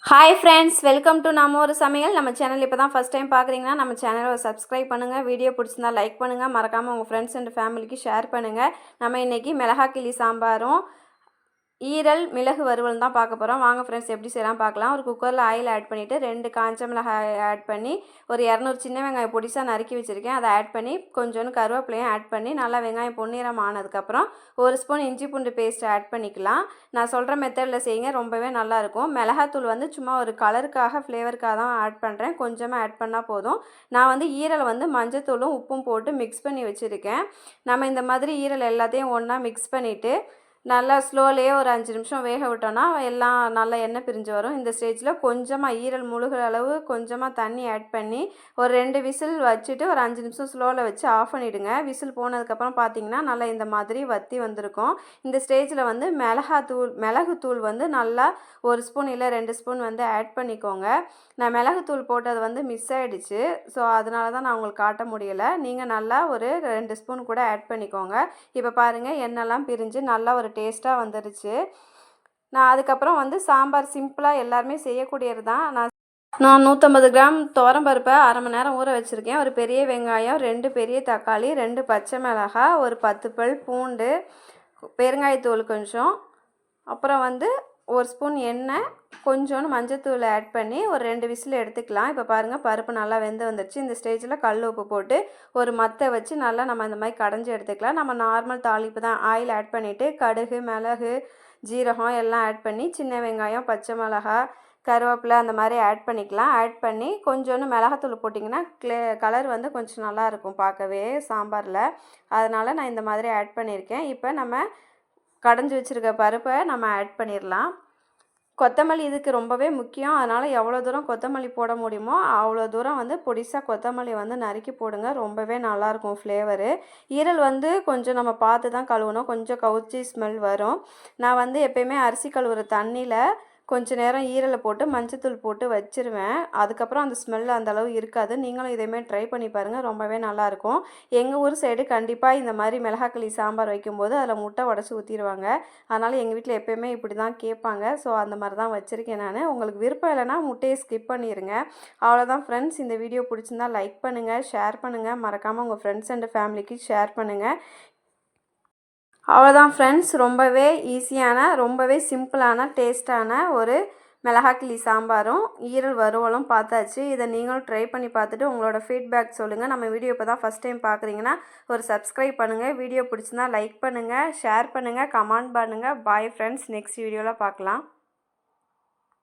Hi friends, welcome to நம்ம ஒரு சமையல். நம்ம சேனல் இப்போ தான் ஃபஸ்ட் டைம் பார்க்குறீங்கன்னா நம்ம சேனலை சப்ஸ்கிரைப் பண்ணுங்கள். வீடியோ பிடிச்சிருந்தா லைக் பண்ணுங்கள். மறக்காமல் உங்கள் ஃப்ரெண்ட்ஸ் அண்ட் ஃபேமிலிக்கு ஷேர் பண்ணுங்கள். நம்ம இன்றைக்கி மிளகாய் கிள்ளி சாம்பாரும் ஈரல் மிளகு வறுவல் தான் பார்க்க போகிறோம். வாங்க ஃப்ரெண்ட்ஸ், எப்படி செய்யலாம் பார்க்கலாம். ஒரு குக்கரில் ஆயில் ஆட் பண்ணிவிட்டு 2 காஞ்ச மிளகாய் ஆட் பண்ணி ஒரு 200 சின்ன வெங்காயம் பொடிசாக நறுக்கி வச்சுருக்கேன். அதை ஆட் பண்ணி கொஞ்சோண்டு கருவேப்பிலையும் ஆட் பண்ணி நல்லா வெங்காயம் பொன்னிறம் ஆனதுக்கப்புறம் 1 ஸ்பூன் இஞ்சி பூண்டு பேஸ்ட் ஆட் பண்ணிக்கலாம். நான் சொல்கிற மெத்தடில் செய்யுங்க, ரொம்பவே நல்லாயிருக்கும். மிளகாத்தூள் வந்து சும்மா ஒரு கலருக்காக ஃப்ளேவருக்காக தான் ஆட் பண்ணுறேன். கொஞ்சமாக ஆட் பண்ணால் போதும். நான் வந்து ஈரல் வந்து மஞ்சத்தூளும் உப்பும் போட்டு மிக்ஸ் பண்ணி வச்சுருக்கேன். நம்ம இந்த மாதிரி ஈரல் எல்லாத்தையும் ஒன்றா மிக்ஸ் பண்ணிவிட்டு நல்லா ஸ்லோலேயே ஒரு 5 நிமிஷம் வேக விட்டோன்னா எல்லாம் நல்லா எண்ணெய் பிரிஞ்சு வரும். இந்த ஸ்டேஜில் கொஞ்சமாக ஈரல் முழுகிற அளவு கொஞ்சமாக தண்ணி ஆட் பண்ணி ஒரு 2 விசில் வச்சுட்டு ஒரு 5 நிமிஷம் ஸ்லோவில் வச்சு ஆஃப் பண்ணிவிடுங்க. விசில் போனதுக்கப்புறம் பார்த்தீங்கன்னா நல்லா இந்த மாதிரி வற்றி வந்திருக்கும். இந்த ஸ்டேஜில் வந்து மிளகுத்தூள் வந்து நல்லா 1 ஸ்பூன் இல்லை 2 ஸ்பூன் வந்து ஆட் பண்ணிக்கோங்க. நான் மிளகுத்தூள் போட்டது வந்து மிஸ் ஆகிடுச்சு, ஸோ அதனால தான் நான் உங்களுக்கு காட்ட முடியலை. நீங்கள் நல்லா ஒரு 2 ஸ்பூன் கூட ஆட் பண்ணிக்கோங்க. இப்போ பாருங்கள், எண்ணெய்லாம் பிரிஞ்சு நல்லா ஒரு டேஸ்ட்டாக வந்துடுச்சு. நான் அதுக்கப்புறம் வந்து சாம்பார் சிம்பிளாக எல்லாருமே செய்யக்கூடியது தான். நான் 150 கிராம் துவரம்பருப்பை அரை மணி நேரம் ஊற வச்சுருக்கேன். ஒரு பெரிய வெங்காயம், 2 பெரிய தக்காளி, 2 பச்சை மிளகாய், ஒரு 10 பல் பூண்டு, பெருங்காயத்தூள் கொஞ்சம், அப்புறம் வந்து 1 ஸ்பூன் எண்ணெய், கொஞ்சோண்டு மஞ்சத்தூள் ஆட் பண்ணி ஒரு 2 விசில் எடுத்துக்கலாம். இப்போ பாருங்கள், பருப்பு நல்லா வெந்து வந்துடுச்சு. இந்த ஸ்டேஜில் கல் உப்பு போட்டு ஒரு மத்தை வச்சு நல்லா நம்ம இந்த மாதிரி கடைஞ்சி எடுத்துக்கலாம். நம்ம நார்மல் தாளிப்பு தான். ஆயில் ஆட் பண்ணிவிட்டு கடுகு, மிளகு, ஜீரகம் எல்லாம் ஆட் பண்ணி சின்ன வெங்காயம், பச்சை மிளகாய், கருவேப்பிலை அந்த மாதிரி ஆட் பண்ணிக்கலாம். ஆட் பண்ணி கொஞ்சோண்டு மிளகாத்தூள் போட்டிங்கன்னா கலர் வந்து கொஞ்சம் நல்லாயிருக்கும் பார்க்கவே சாம்பாரில். அதனால் நான் இந்த மாதிரி ஆட் பண்ணியிருக்கேன். இப்போ நம்ம கடைஞ்சி வச்சுருக்க பருப்பை நம்ம ஆட் பண்ணிடலாம். கொத்தமல்லி இதுக்கு ரொம்பவே முக்கியம். அதனால் எவ்வளோ தூரம் கொத்தமல்லி போட முடியுமோ அவ்வளோ தூரம் வந்து பொடிசாக கொத்தமல்லி வந்து நறுக்கி போடுங்க. ரொம்பவே நல்லாயிருக்கும் ஃப்ளேவரு. ஈரல் வந்து கொஞ்சம் நம்ம பார்த்து தான் கழுவணும். கொஞ்சம் கவுச்சி ஸ்மெல் வரும். நான் வந்து எப்போயுமே அரிசி கழுவுற தண்ணியில் கொஞ்சம் நேரம் ஈரலை போட்டு மஞ்சத்தூள் போட்டு வச்சுருவேன். அதுக்கப்புறம் அந்த ஸ்மெல் அந்தளவு இருக்காது. நீங்களும் இதேமாரி ட்ரை பண்ணி பாருங்கள், ரொம்பவே நல்லாயிருக்கும். எங்கள் ஊர் சைடு கண்டிப்பாக இந்த மாதிரி மிளகாக்களி சாம்பார் வைக்கும்போது அதில் முட்டை உடச்சி ஊற்றிடுவாங்க. அதனால் எங்கள் வீட்டில் எப்போயுமே இப்படி தான் கேட்பாங்க. ஸோ அந்த மாதிரி தான் வச்சுருக்கேன் நான். உங்களுக்கு விருப்பம் இல்லைன்னா முட்டையை ஸ்கிப் பண்ணிடுங்க. அவ்வளோதான் ஃப்ரெண்ட்ஸ். இந்த வீடியோ பிடிச்சிருந்தா லைக் பண்ணுங்கள், ஷேர் பண்ணுங்கள். மறக்காமல் உங்கள் ஃப்ரெண்ட்ஸ் அண்ட் ஃபேமிலிக்கு ஷேர் பண்ணுங்கள். அவ்வளோதான் ஃப்ரெண்ட்ஸ், ரொம்பவே ஈஸியான, ரொம்பவே சிம்பிளான, டேஸ்ட்டான ஒரு மிளகாக்கிள்ளி சாம்பாரும் ஈரல் வறுவலும் பார்த்தாச்சு. இதை நீங்களும் ட்ரை பண்ணி பார்த்துட்டு உங்களோட ஃபீட்பேக் சொல்லுங்கள். நம்ம வீடியோ இப்போ தான் ஃபஸ்ட் டைம் பார்க்குறீங்கன்னா ஒரு சப்ஸ்கிரைப் பண்ணுங்கள். வீடியோ பிடிச்சிருந்தா லைக் பண்ணுங்கள், ஷேர் பண்ணுங்கள், கமெண்ட் பண்ணுங்கள். பாய் ஃப்ரெண்ட்ஸ், நெக்ஸ்ட் வீடியோவில் பார்க்கலாம்.